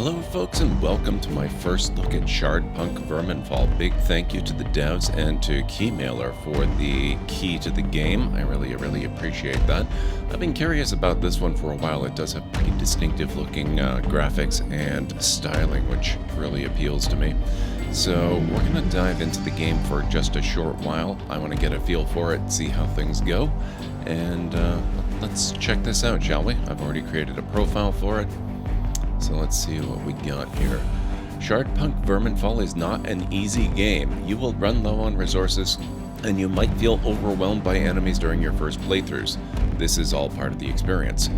Hello folks and welcome to my first look at Shardpunk Verminfall. Big thank you to the devs and to Keymailer for the key to the game. I really appreciate that. I've been curious about this one for a while. It does have pretty distinctive looking graphics and styling, which really appeals to me. So we're going to dive into the game for just a short while. I want to get a feel for it, see how things go, and let's check this out, shall we? I've already created a profile for it. So let's see what we got here. Shardpunk Verminfall is not an easy game. You will run low on resources, and you might feel overwhelmed by enemies during your first playthroughs. This is all part of the experience.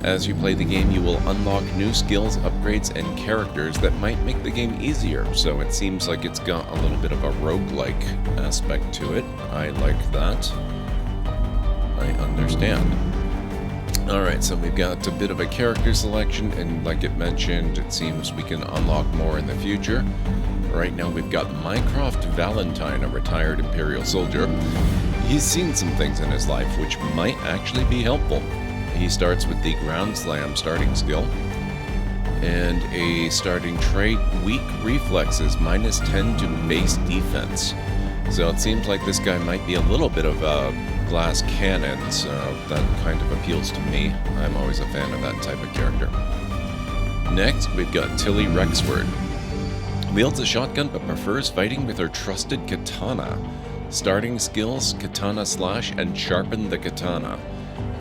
As you play the game, you will unlock new skills, upgrades, and characters that might make the game easier, so it seems like it's got a little bit of a roguelike aspect to it. I like that. I understand. Alright, so we've got a bit of a character selection, and like it mentioned, it seems we can unlock more in the future. Right now we've got Mycroft Valentine, a retired Imperial soldier. He's seen some things in his life which might actually be helpful. He starts with the Ground Slam starting skill, and a starting trait, Weak Reflexes, -10 to base defense. So it seems like this guy might be a little bit of a glass cannon, so that kind of appeals to me. I'm always a fan of that type of character. Next, we've got Tilly Rexford. Wields a shotgun but prefers fighting with her trusted katana. Starting skills, Katana Slash and Sharpen the Katana.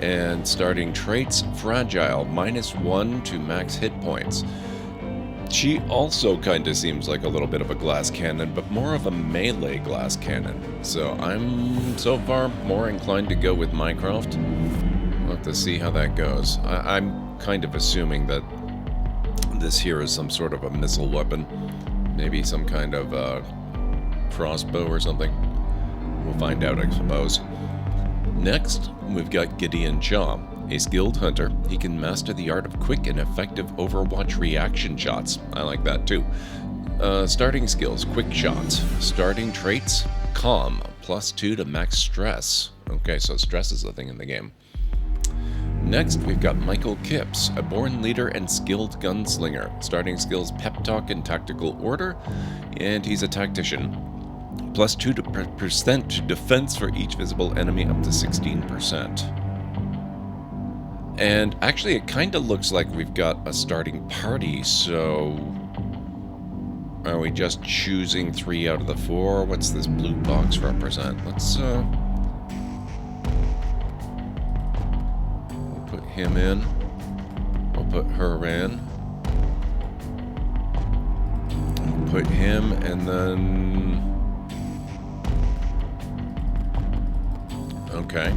And starting traits, Fragile, -1 to max hit points. She also kind of seems like a little bit of a glass cannon, but more of a melee glass cannon. So I'm so far more inclined to go with Mycroft. We'll have to see how that goes. I'm kind of assuming that this here is some sort of a missile weapon. Maybe some kind of crossbow or something. We'll find out, I suppose. Next, we've got Gideon Shaw. A skilled hunter, he can master the art of quick and effective Overwatch reaction shots. I like that too. Starting skills, Quick Shots. Starting traits, Calm, +2 to max stress. Okay, so stress is a thing in the game. Next, we've got Michael Kipps, a born leader and skilled gunslinger. Starting skills, Pep Talk and Tactical Order, and he's a tactician. +2% to defense for each visible enemy, up to 16%. And actually, it kind of looks like we've got a starting party, so are we just choosing 3 out of the 4? What's this blue box represent? Let's, we'll put him in. We'll put her in. We'll put him, and then... Okay,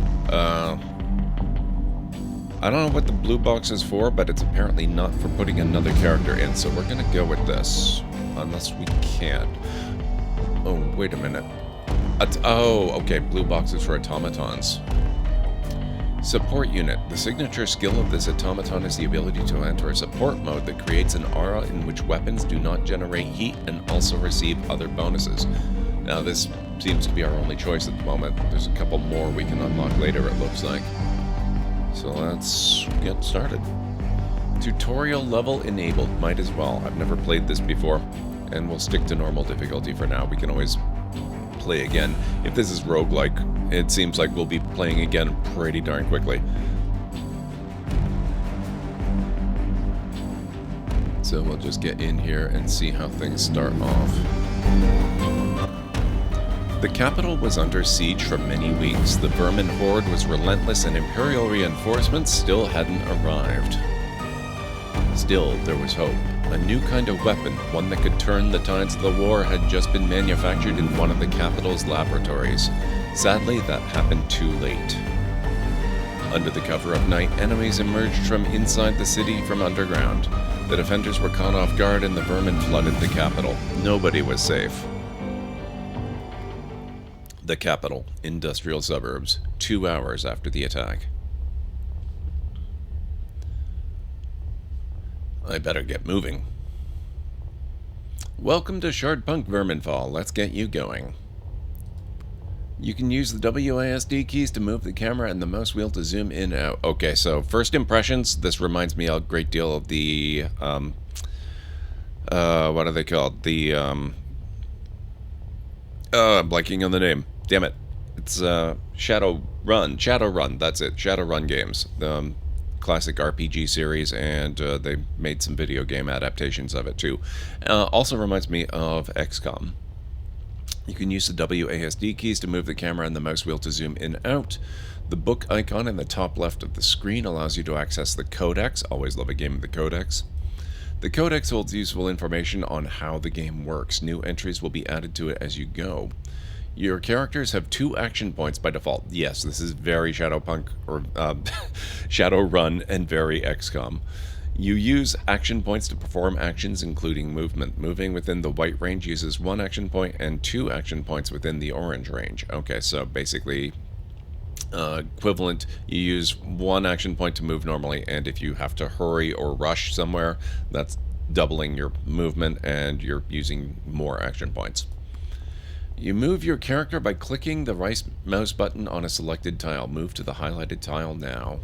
I don't know what the blue box is for, but it's apparently not for putting another character in, so we're gonna go with this. Unless we can't. Oh, wait a minute. Oh, okay, blue box is for automatons. Support unit. The signature skill of this automaton is the ability to enter a support mode that creates an aura in which weapons do not generate heat and also receive other bonuses. Now, this seems to be our only choice at the moment. There's a couple more we can unlock later, it looks like. So let's get started. Tutorial level enabled, might as well. I've never played this before, and we'll stick to normal difficulty for now. We can always play again. If this is roguelike, it seems like we'll be playing again pretty darn quickly. So we'll just get in here and see how things start off. The capital was under siege for many weeks. The vermin horde was relentless and Imperial reinforcements still hadn't arrived. Still, there was hope. A new kind of weapon, one that could turn the tides of the war, had just been manufactured in one of the capital's laboratories. Sadly, that happened too late. Under the cover of night, enemies emerged from inside the city from underground. The defenders were caught off guard and the vermin flooded the capital. Nobody was safe. The capital, industrial suburbs, 2 hours after the attack. I better get moving. Welcome to Shardpunk Verminfall. Let's get you going. You can use the WASD keys to move the camera and the mouse wheel to zoom in and out. Okay, so first impressions, this reminds me a great deal of the what are they called? The, I'm blanking on the name. Damn it. It's, Shadowrun, that's it. Shadowrun games. Classic RPG series, and they made some video game adaptations of it, too. Also reminds me of XCom. You can use the WASD keys to move the camera and the mouse wheel to zoom in and out. The book icon in the top left of the screen allows you to access the codex. Always love a game with the codex. The codex holds useful information on how the game works. New entries will be added to it as you go. Your characters have 2 action points by default. Yes, this is very Shadowpunk, or Shadowrun, and very XCOM. You use action points to perform actions including movement. Moving within the white range uses 1 action point and 2 action points within the orange range. Okay, so basically equivalent, you use 1 action point to move normally, and if you have to hurry or rush somewhere, that's doubling your movement and you're using more action points. You move your character by clicking the right mouse button on a selected tile. Move to the highlighted tile now.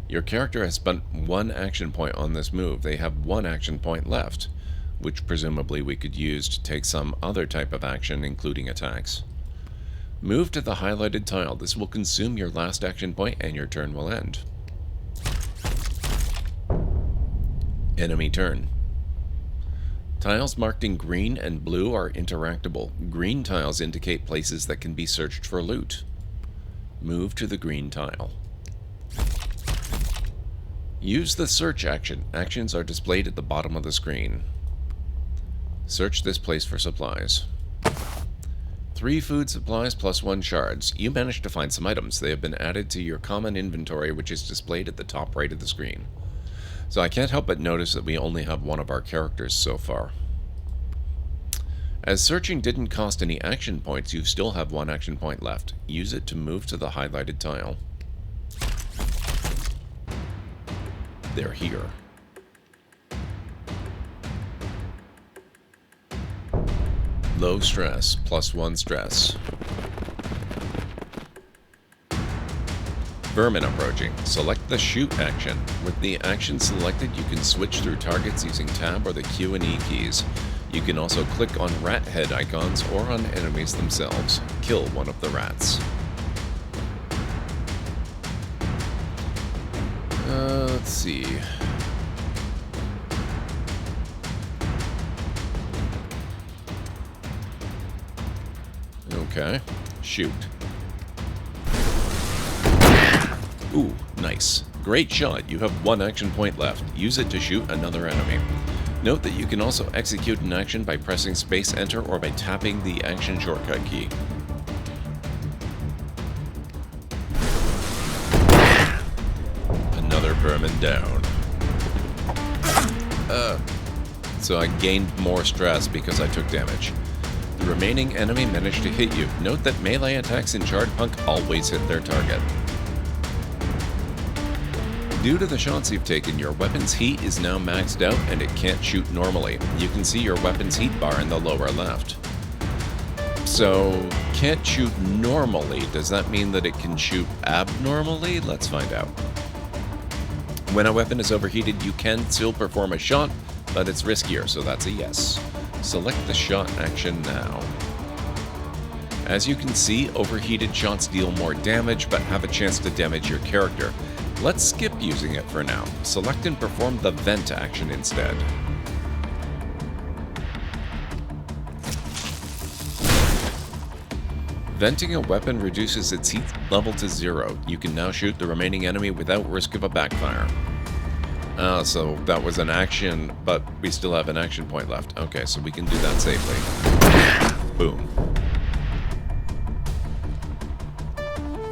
Your character has spent 1 action point on this move. They have 1 action point left, which presumably we could use to take some other type of action, including attacks. Move to the highlighted tile. This will consume your last action point and your turn will end. Enemy turn. Tiles marked in green and blue are interactable. Green tiles indicate places that can be searched for loot. Move to the green tile. Use the search action. Actions are displayed at the bottom of the screen. Search this place for supplies. 3 food supplies plus 1 shards. You managed to find some items. They have been added to your common inventory, which is displayed at the top right of the screen. So I can't help but notice that we only have 1 of our characters so far. As searching didn't cost any action points, you still have 1 action point left. Use it to move to the highlighted tile. They're here. Low stress, plus 1 stress. Vermin approaching. Select the shoot action. With the action selected, you can switch through targets using tab or the Q and E keys. You can also click on rat head icons or on enemies themselves. Kill one of the rats. Let's see. Okay. Shoot. Ooh, nice. Great shot. You have 1 action point left. Use it to shoot another enemy. Note that you can also execute an action by pressing space enter or by tapping the action shortcut key. Another vermin down. So I gained more stress because I took damage. The remaining enemy managed to hit you. Note that melee attacks in Shardpunk always hit their target. Due to the shots you've taken, your weapon's heat is now maxed out and it can't shoot normally. You can see your weapon's heat bar in the lower left. So, can't shoot normally. Does that mean that it can shoot abnormally? Let's find out. When a weapon is overheated, you can still perform a shot, but it's riskier, so that's a yes. Select the shot action now. As you can see, overheated shots deal more damage, but have a chance to damage your character. Let's skip using it for now. Select and perform the vent action instead. Venting a weapon reduces its heat level to 0. You can now shoot the remaining enemy without risk of a backfire. So that was an action, but we still have an action point left. Okay, so we can do that safely. Boom.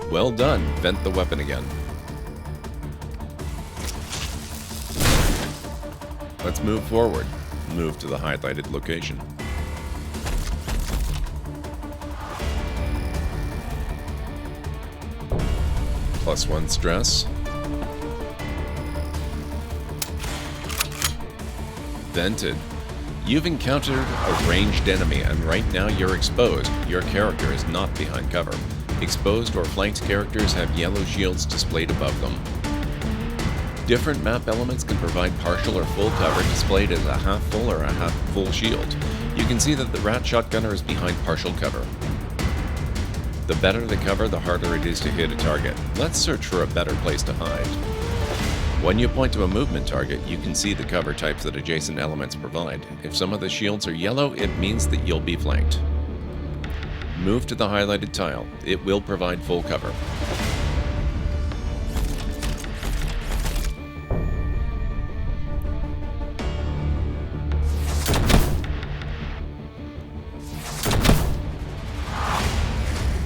Well done. Vent the weapon again. Let's move forward. Move to the highlighted location. Plus 1 stress. Vented. You've encountered a ranged enemy, and right now you're exposed. Your character is not behind cover. Exposed or flanked characters have yellow shields displayed above them. Different map elements can provide partial or full cover, displayed as a half full or a half full shield. You can see that the rat shotgunner is behind partial cover. The better the cover, the harder it is to hit a target. Let's search for a better place to hide. When you point to a movement target, you can see the cover types that adjacent elements provide. If some of the shields are yellow, it means that you'll be flanked. Move to the highlighted tile. It will provide full cover.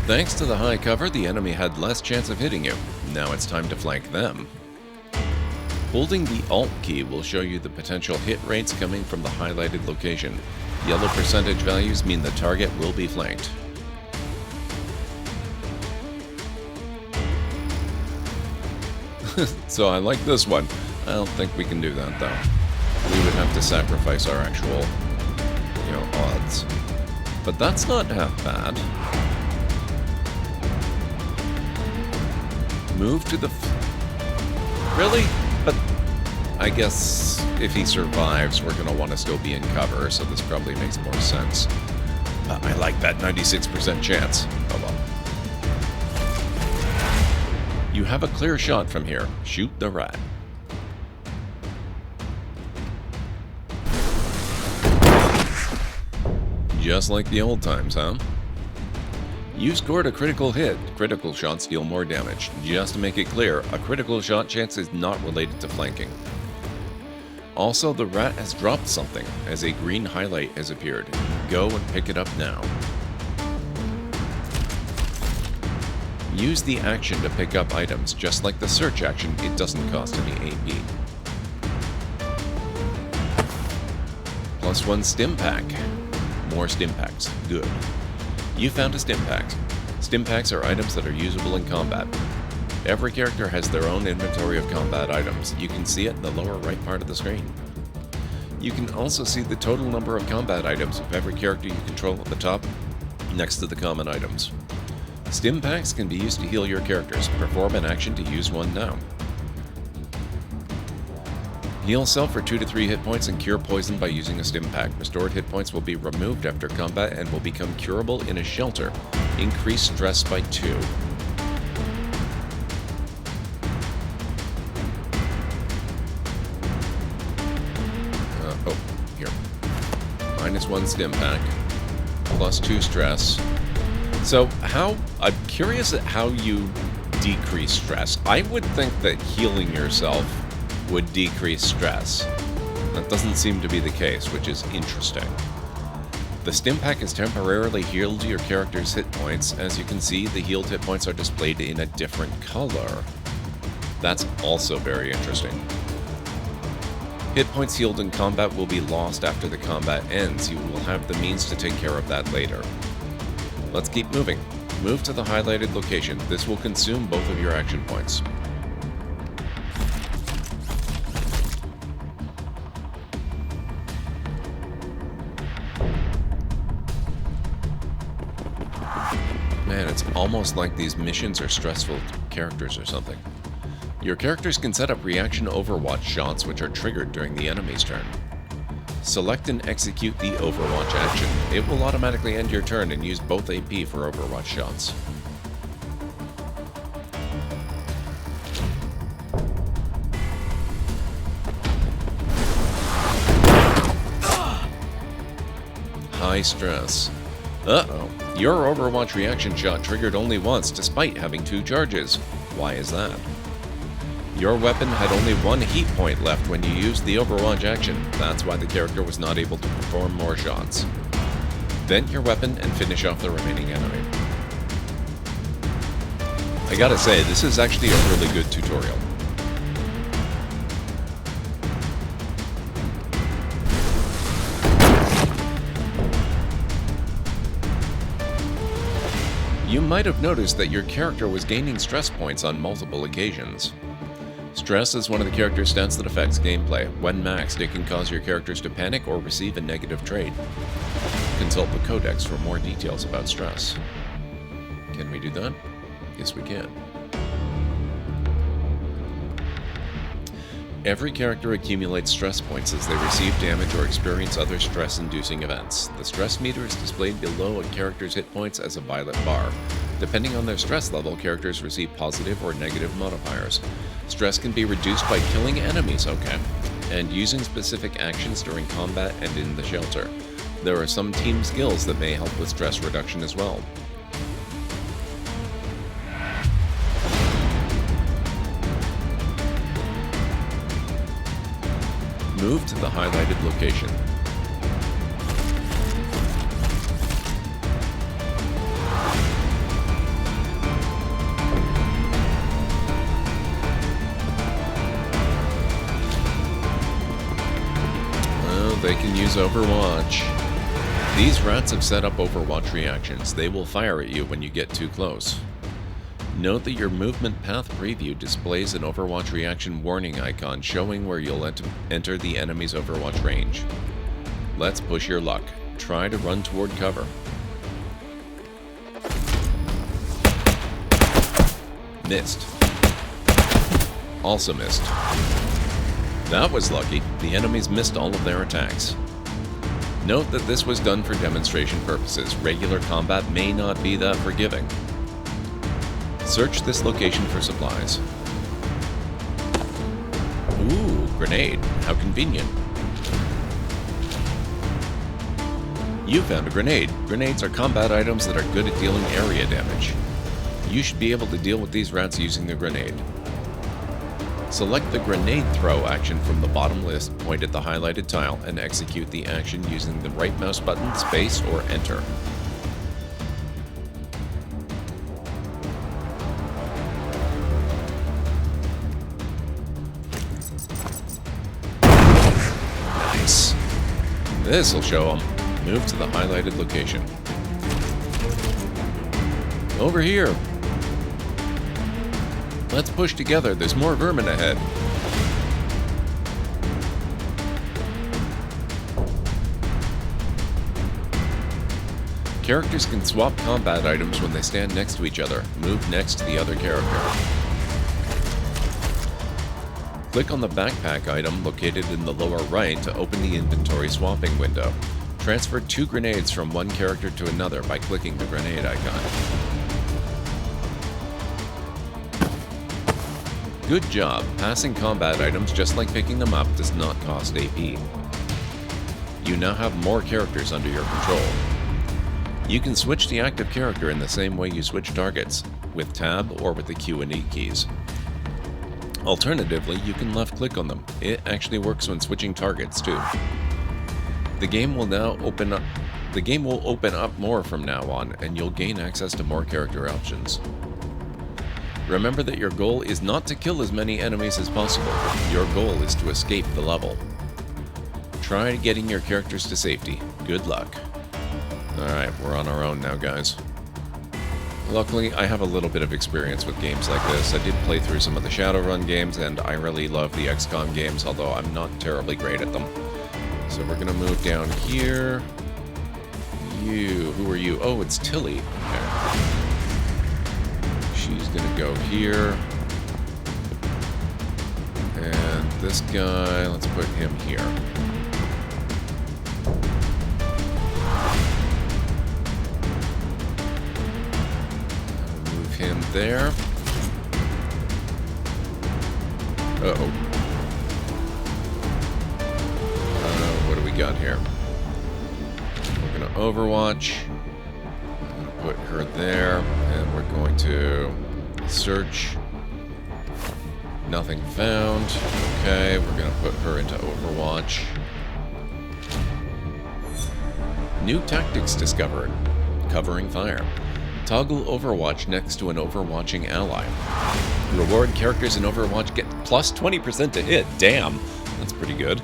Thanks to the high cover, the enemy had less chance of hitting you. Now it's time to flank them. Holding the Alt key will show you the potential hit rates coming from the highlighted location. Yellow percentage values mean the target will be flanked. So I like this one. I don't think we can do that though. We would have to sacrifice our actual, odds. But that's not half bad. Move to the... Really? But I guess if he survives, we're going to want to still be in cover, so this probably makes more sense. I like that 96% chance. Oh well. You have a clear shot from here. Shoot the rat. Just like the old times, huh? You scored a critical hit. Critical shots deal more damage. Just to make it clear, a critical shot chance is not related to flanking. Also, the rat has dropped something, as a green highlight has appeared. Go and pick it up now. Use the action to pick up items. Just like the search action, it doesn't cost any AP. +1 stim pack. More stim packs. Good. You found a stim pack. Stim packs are items that are usable in combat. Every character has their own inventory of combat items. You can see it in the lower right part of the screen. You can also see the total number of combat items of every character you control at the top, next to the common items. Stim packs can be used to heal your characters. Perform an action to use one now. Heal self for 2 to 3 hit points and cure poison by using a stim pack. Restored hit points will be removed after combat and will become curable in a shelter. Increase stress by 2. Here. -1 stim pack. +2 stress. So I'm curious at how you decrease stress. I would think that healing yourself would decrease stress. That doesn't seem to be the case, which is interesting. The stim pack has temporarily healed your character's hit points. As you can see, the healed hit points are displayed in a different color. That's also very interesting. Hit points healed in combat will be lost after the combat ends. You will have the means to take care of that later. Let's keep moving. Move to the highlighted location. This will consume both of your action points. Man, it's almost like these missions are stressful characters or something. Your characters can set up reaction overwatch shots which are triggered during the enemy's turn. Select and execute the overwatch action. It will automatically end your turn and use both AP for overwatch shots. High stress. Uh-oh. Your overwatch reaction shot triggered only once despite having 2 charges. Why is that? Your weapon had only 1 heat point left when you used the overwatch action. That's why the character was not able to perform more shots. Vent your weapon and finish off the remaining enemy. I gotta say, this is actually a really good tutorial. You might have noticed that your character was gaining stress points on multiple occasions. Stress is one of the character stats that affects gameplay. When maxed, it can cause your characters to panic or receive a negative trait. Consult the codex for more details about stress. Can we do that? Yes, we can. Every character accumulates stress points as they receive damage or experience other stress-inducing events. The stress meter is displayed below a character's hit points as a violet bar. Depending on their stress level, characters receive positive or negative modifiers. Stress can be reduced by killing enemies, and using specific actions during combat and in the shelter. There are some team skills that may help with stress reduction as well. Move to the highlighted location. Oh, they can use Overwatch. These rats have set up Overwatch reactions. They will fire at you when you get too close. Note that your movement path preview displays an Overwatch reaction warning icon showing where you'll enter the enemy's Overwatch range. Let's push your luck. Try to run toward cover. Missed. Also missed. That was lucky. The enemies missed all of their attacks. Note that this was done for demonstration purposes. Regular combat may not be that forgiving. Search this location for supplies. Ooh, grenade. How convenient. You found a grenade. Grenades are combat items that are good at dealing area damage. You should be able to deal with these rats using the grenade. Select the grenade throw action from the bottom list, point at the highlighted tile, and execute the action using the right mouse button, space, or enter. This'll show them. Move to the highlighted location. Over here. Let's push together. There's more vermin ahead. Characters can swap combat items when they stand next to each other. Move next to the other character. Click on the backpack item located in the lower right to open the inventory swapping window. Transfer 2 grenades from one character to another by clicking the grenade icon. Good job. Passing combat items, just like picking them up, does not cost AP. You now have more characters under your control. You can switch the active character in the same way you switch targets, with Tab or with the Q and E keys. Alternatively, you can left-click on them. It actually works when switching targets, too. The game will open up more from now on, and you'll gain access to more character options. Remember that your goal is not to kill as many enemies as possible. Your goal is to escape the level. Try getting your characters to safety. Good luck. Alright, we're on our own now, guys. Luckily, I have a little bit of experience with games like this. I did play through some of the Shadowrun games, and I really love the XCom games, although I'm not terribly great at them. So we're gonna move down here. You, who are you? Oh, it's Tilly. Okay. She's gonna go here. And this guy, let's put him here. Him there. Uh-oh. What do we got here? We're going to Overwatch. I'm going to put her there. And we're going to search. Nothing found. Okay, we're going to put her into Overwatch. New tactics discovered. Covering fire. Toggle Overwatch next to an overwatching ally. Reward characters in Overwatch get plus 20% to hit. Damn, that's pretty good.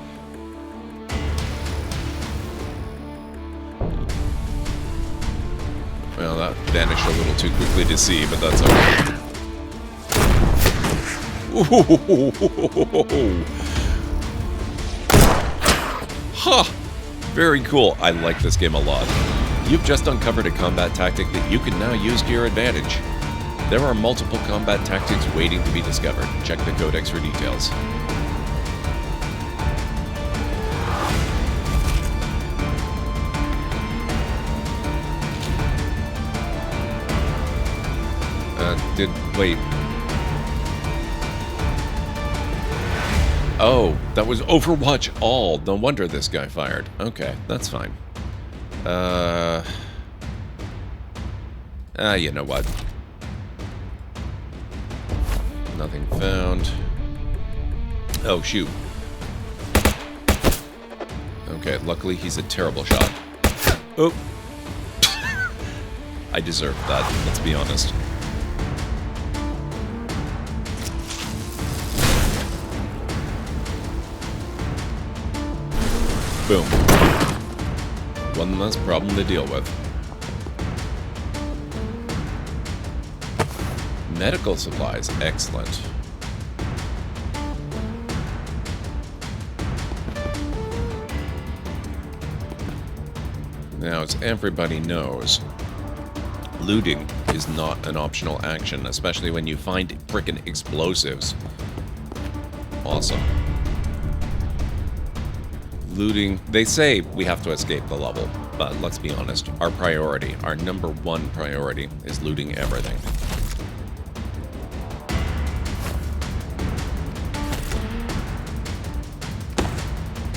Well, that vanished a little too quickly to see, but that's okay. Ha! Very cool. I like this game a lot. You've just uncovered a combat tactic that you can now use to your advantage. There are multiple combat tactics waiting to be discovered. Check the codex for details. Wait. Oh, that was Overwatch All. No wonder this guy fired. Okay, that's fine. You know what? Nothing found. Oh, shoot. Okay, luckily he's a terrible shot. Oh! I deserved that, let's be honest. Boom. One less problem to deal with. Medical supplies, excellent. Now, as everybody knows, looting is not an optional action, especially when you find frickin' explosives. Awesome. Looting, they say we have to escape the level, but let's be honest, our priority, our number one priority, is looting everything.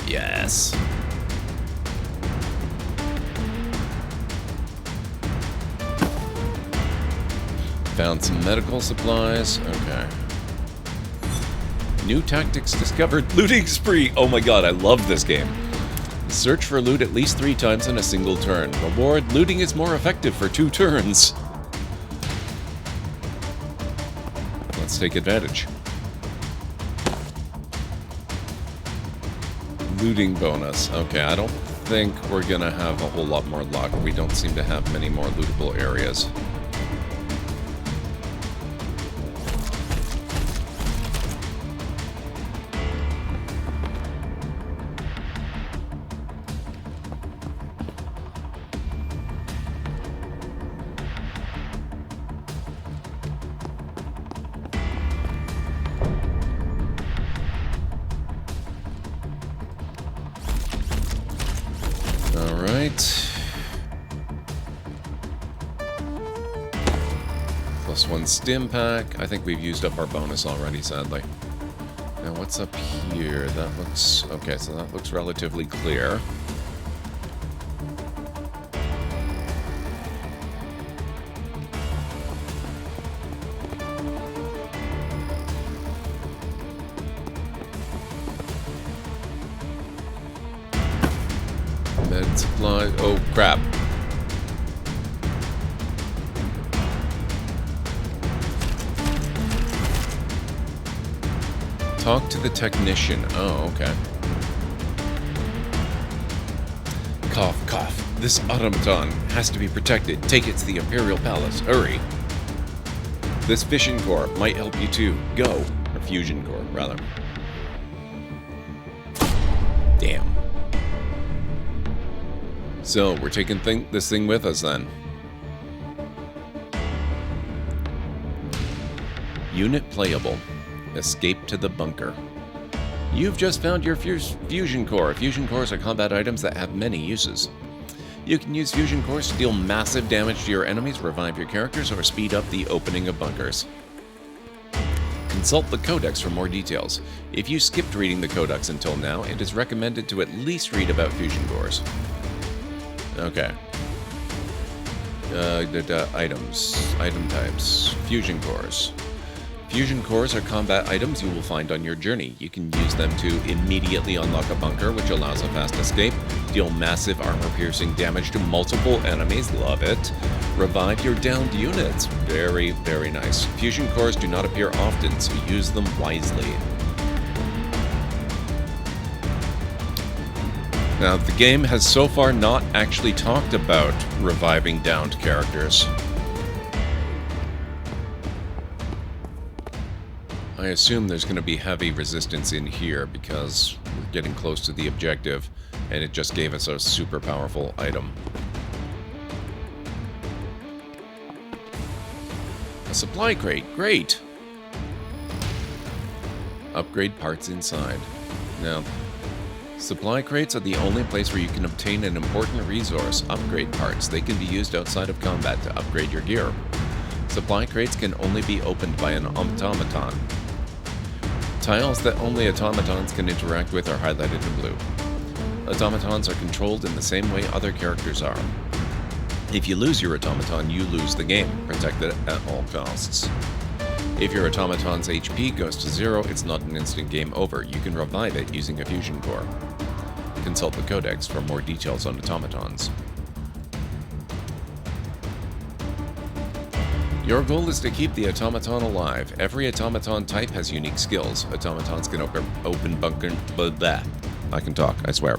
Yes. Found some medical supplies. Okay. New tactics discovered. Looting spree. Oh my god, I love this game. Search for loot at least 3 times in a single turn. Reward, looting is more effective for 2 turns. Let's take advantage. Looting bonus. Okay, I don't think we're gonna have a whole lot more luck. We don't seem to have many more lootable areas. +1 stim pack. I think we've used up our bonus already, sadly. Now what's up here? That looks... okay, so that looks relatively clear. Med supply... oh, crap. Talk to the technician. Oh, okay. Cough, cough. This automaton has to be protected. Take it to the Imperial Palace. Hurry. This fission core might help you too. Go. Or fusion core, rather. Damn. So, we're taking this thing with us then. Unit playable. Escape to the bunker. You've just found your fusion core. Fusion cores are combat items that have many uses. You can use fusion cores to deal massive damage to your enemies, revive your characters, or speed up the opening of bunkers. Consult the codex for more details. If you skipped reading the codex until now, it is recommended to at least read about fusion cores. Okay. Items. Item types. Fusion cores. Fusion cores are combat items you will find on your journey. You can use them to immediately unlock a bunker, which allows a fast escape, deal massive armor-piercing damage to multiple enemies, love it, revive your downed units, very, very nice. Fusion cores do not appear often, so use them wisely. Now, the game has so far not actually talked about reviving downed characters. I assume there's going to be heavy resistance in here because we're getting close to the objective, and it just gave us a super powerful item. A supply crate, great! Upgrade parts inside. Now, supply crates are the only place where you can obtain an important resource, upgrade parts. They can be used outside of combat to upgrade your gear. Supply crates can only be opened by an automaton. Tiles that only automatons can interact with are highlighted in blue. Automatons are controlled in the same way other characters are. If you lose your automaton, you lose the game. Protect it at all costs. If your automaton's HP goes to 0, it's not an instant game over. You can revive it using a fusion core. Consult the codex for more details on automatons. Your goal is to keep the automaton alive. Every automaton type has unique skills. Automatons can open bunker... Blah. I can talk, I swear.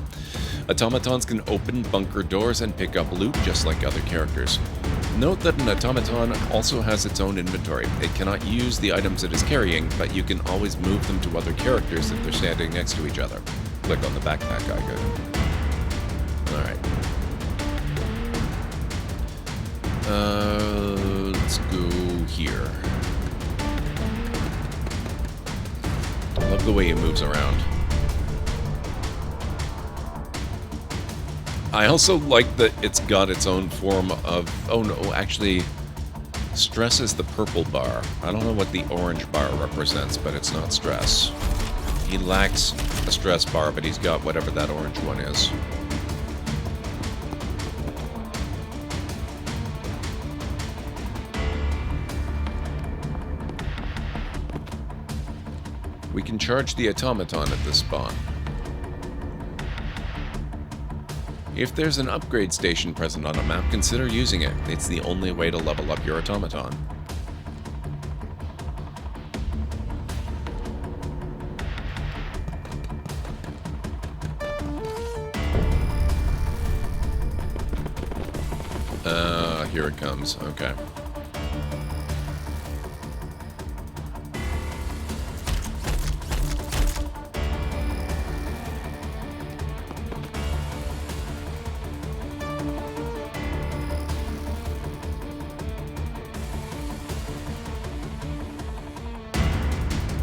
Automatons can open bunker doors and pick up loot just like other characters. Note that an automaton also has its own inventory. It cannot use the items it is carrying, but you can always move them to other characters if they're standing next to each other. Click on the backpack icon. Alright. Let's go here. I love the way it moves around. I also like that it's got its own form of... Oh no, actually, stress is the purple bar. I don't know what the orange bar represents, but it's not stress. He lacks a stress bar, but he's got whatever that orange one is. We can charge the automaton at this spawn. If there's an upgrade station present on a map, consider using it. It's the only way to level up your automaton. Here it comes. Okay.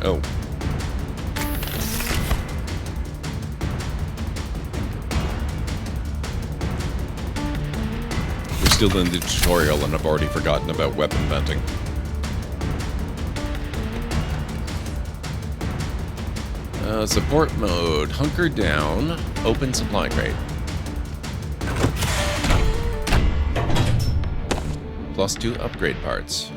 Oh. We're still in the tutorial and I've already forgotten about weapon venting. Support mode. Hunker down. Open supply crate. +2 upgrade parts.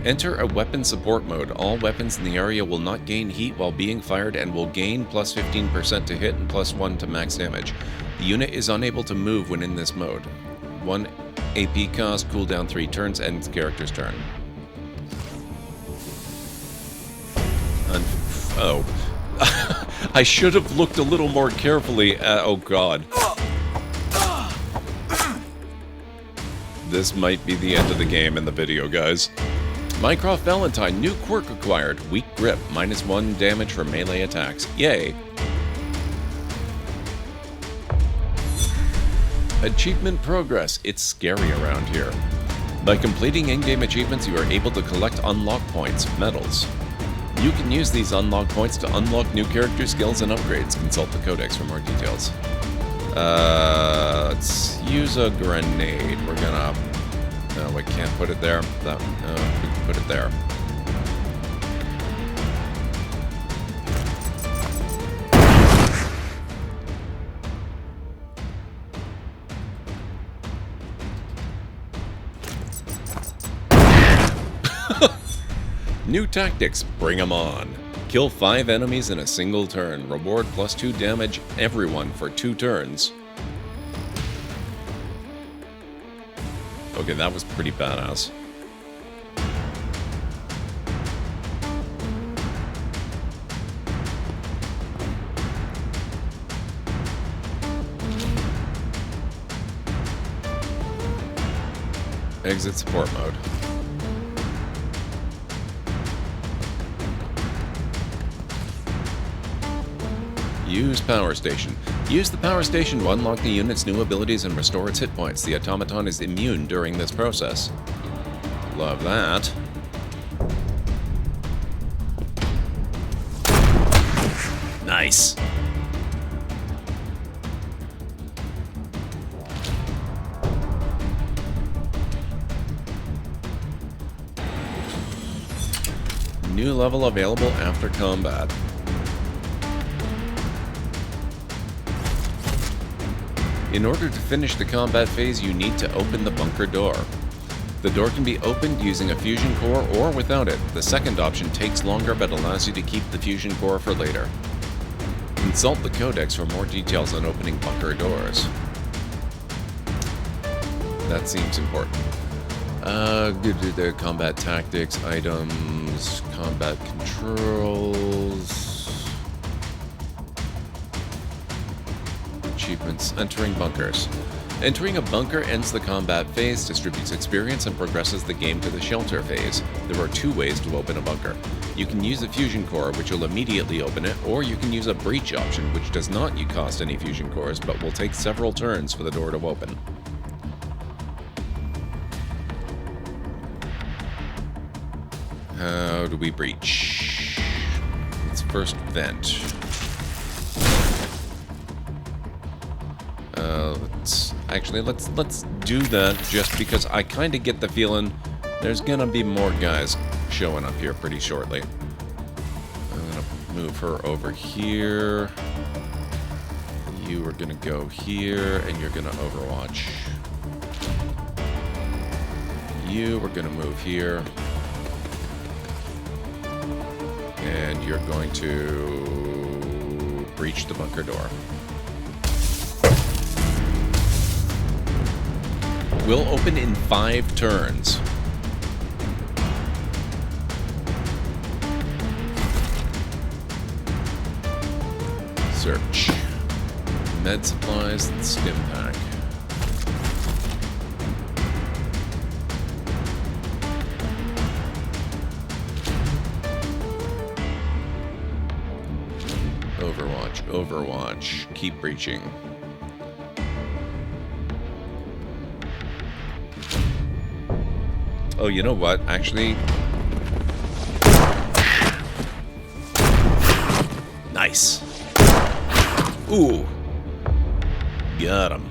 Enter a weapon support mode. All weapons in the area will not gain heat while being fired and will gain +15% to hit and +1 to max damage. The unit is unable to move when in this mode. 1 AP cost, cooldown 3 turns, ends character's turn. Oh. I should have looked a little more carefully at... Oh god. This might be the end of the game in the video, guys. Mycroft Valentine, new quirk acquired. Weak grip, -1 damage for melee attacks. Yay! Achievement progress. It's scary around here. By completing in-game achievements, you are able to collect unlock points, medals. You can use these unlock points to unlock new character skills and upgrades. Consult the codex for more details. Let's use a grenade. We're gonna... No, we can't put it there. We can put it there. New tactics, bring them on. Kill 5 enemies in a single turn. Reward +2 damage everyone for 2 turns. Okay, that was pretty badass. Exit support mode. Use power station. Use the power station to unlock the unit's new abilities and restore its hit points. The automaton is immune during this process. Love that. Nice. New level available after combat. In order to finish the combat phase, you need to open the bunker door. The door can be opened using a fusion core or without it. The second option takes longer but allows you to keep the fusion core for later. Consult the codex for more details on opening bunker doors. That seems important. Combat tactics, items, combat controls... Achievements. Entering bunkers. Entering a bunker ends the combat phase, distributes experience, and progresses the game to the shelter phase. There are 2 ways to open a bunker. You can use a fusion core, which will immediately open it, or you can use a breach option, which does not cost any fusion cores, but will take several turns for the door to open. How do we breach? Let's first vent. Let's do that just because I kind of get the feeling there's gonna be more guys showing up here pretty shortly. I'm gonna move her over here. You are gonna go here, and you're gonna overwatch. You are gonna move here. And you're going to breach the bunker door. Will open in 5 turns. Search. Med supplies and stim pack. Overwatch, Overwatch. Keep breaching. Oh, you know what? Actually... Nice. Ooh. Got him.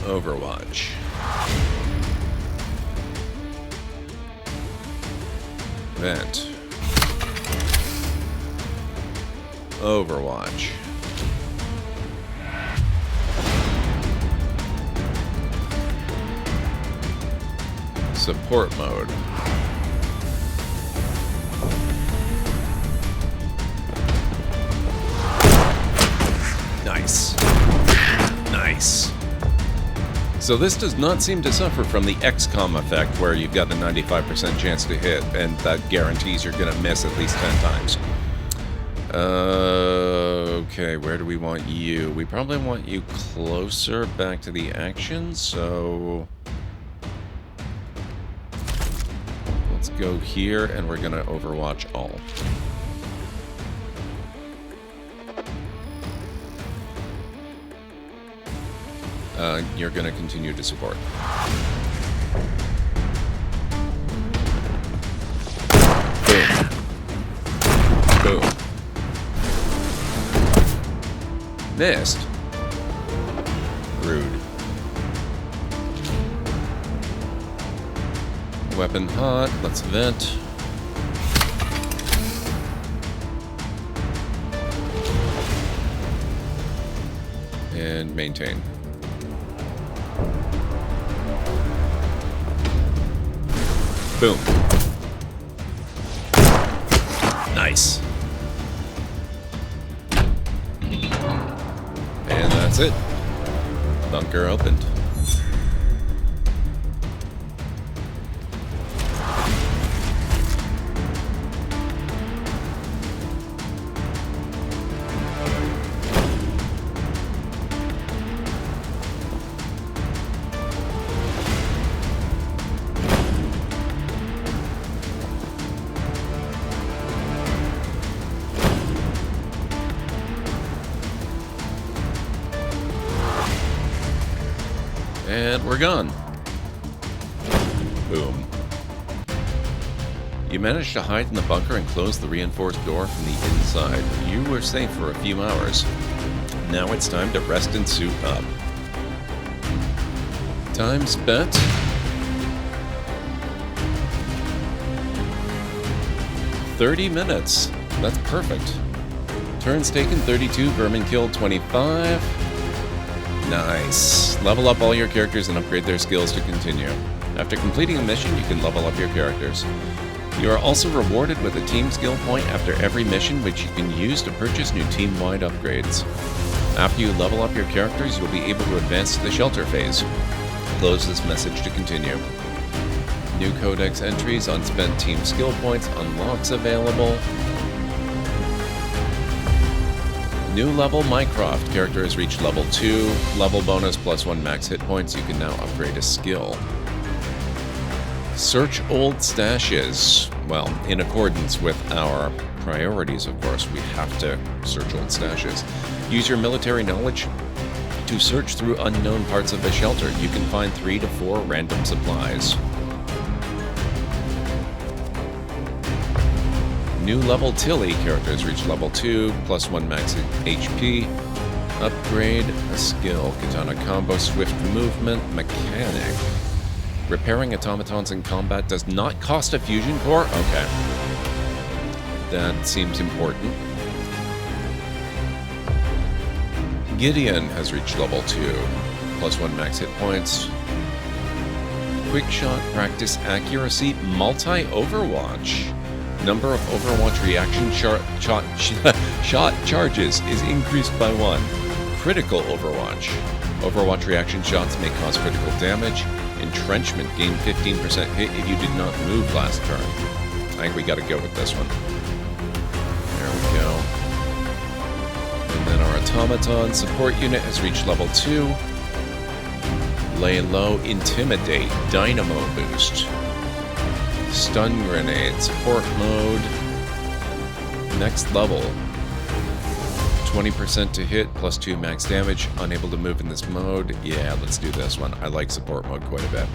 Overwatch. Vent. Overwatch. Support mode. Nice. Nice. So this does not seem to suffer from the XCom effect where you've got a 95% chance to hit and that guarantees you're going to miss at least 10 times. Okay, where do we want you? We probably want you closer back to the action, so... Let's go here and we're going to overwatch all. You're going to continue to support. Boom. Boom. Missed. Rude. Weapon hot. Let's vent. And maintain. Boom. Nice. And that's it. Bunker opened. And we're gone. Boom. You managed to hide in the bunker and close the reinforced door from the inside. You were safe for a few hours. Now it's time to rest and suit up. Time spent. $30 minutes. That's perfect. Turns taken 32, vermin killed 25. Nice. Level up all your characters and upgrade their skills to continue. After completing a mission, you can level up your characters. You are also rewarded with a team skill point after every mission, which you can use to purchase new team-wide upgrades. After you level up your characters, you'll be able to advance to the shelter phase. Close this message to continue. New codex entries, unspent team skill points, unlocks available. New level Mycroft. Character has reached level 2. Level bonus +1 max hit points. You can now upgrade a skill. Search old stashes. Well, in accordance with our priorities, of course, we have to search old stashes. Use your military knowledge to search through unknown parts of a shelter. You can find 3 to 4 random supplies. New level Tilly. Characters reach level 2, +1 max HP. Upgrade a skill. Katana combo, swift movement, mechanic. Repairing automatons in combat does not cost a fusion core? Okay. That seems important. Gideon has reached level 2, +1 max hit points. Quick shot, practice accuracy, multi-overwatch. Number of Overwatch reaction shot charges is increased by 1. Critical Overwatch. Overwatch reaction shots may cause critical damage. Entrenchment, gain 15% hit if you did not move last turn. I think we gotta go with this one. There we go. And then our automaton support unit has reached level 2. Lay low, intimidate, dynamo boost. Stun grenade, support mode. Next level. 20% to hit, +2 max damage, unable to move in this mode. Yeah, let's do this one. I like support mode quite a bit.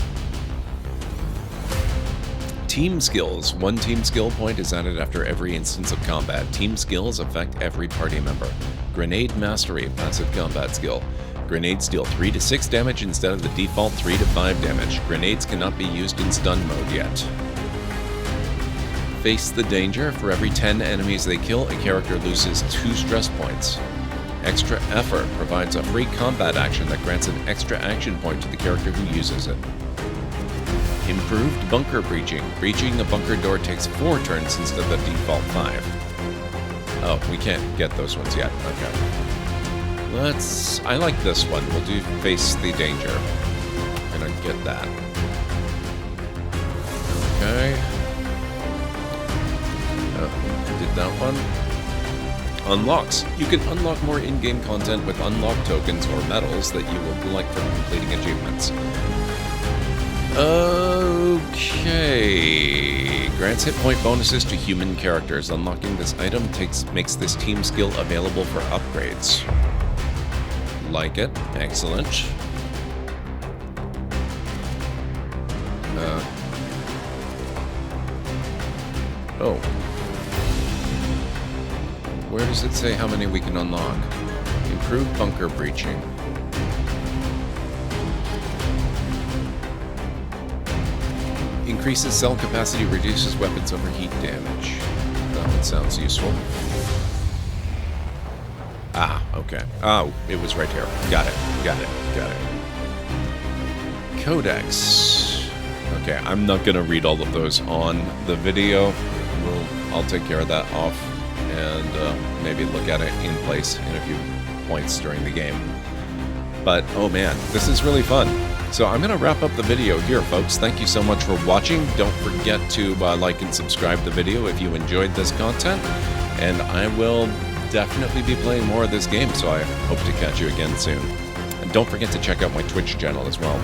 Team skills. 1 team skill point is added after every instance of combat. Team skills affect every party member. Grenade mastery, passive combat skill. Grenades deal 3 to 6 damage instead of the default 3 to 5 damage. Grenades cannot be used in stun mode yet. Face the danger. For every 10 enemies they kill, a character loses 2 stress points. Extra effort provides a free combat action that grants an extra action point to the character who uses it. Improved bunker breaching. Breaching a bunker door takes 4 turns instead of the default 5. Oh, we can't get those ones yet. Okay. I like this one. We'll do face the danger. I'm gonna get that. Okay. Did that one. Unlocks. You can unlock more in-game content with unlocked tokens or medals that you will collect from completing achievements. Okay. Grants hit point bonuses to human characters. Unlocking this item makes this team skill available for upgrades. Like it. Excellent. Oh. Where does it say how many we can unlock? Improved bunker breaching. Increases cell capacity, reduces weapons overheat damage. That one sounds useful. Ah, okay. Oh, it was right here. Got it. Codex. Okay, I'm not going to read all of those on the video. I'll take care of that off and maybe look at it in place in a few points during the game. But, oh man, this is really fun. So I'm going to wrap up the video here, folks. Thank you so much for watching. Don't forget to like and subscribe the video if you enjoyed this content. And I will definitely be playing more of this game, so I hope to catch you again soon. And don't forget to check out my Twitch channel as well.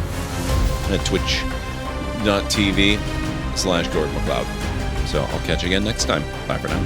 At twitch.tv/GordonMcLeod. So I'll catch you again next time. Bye for now.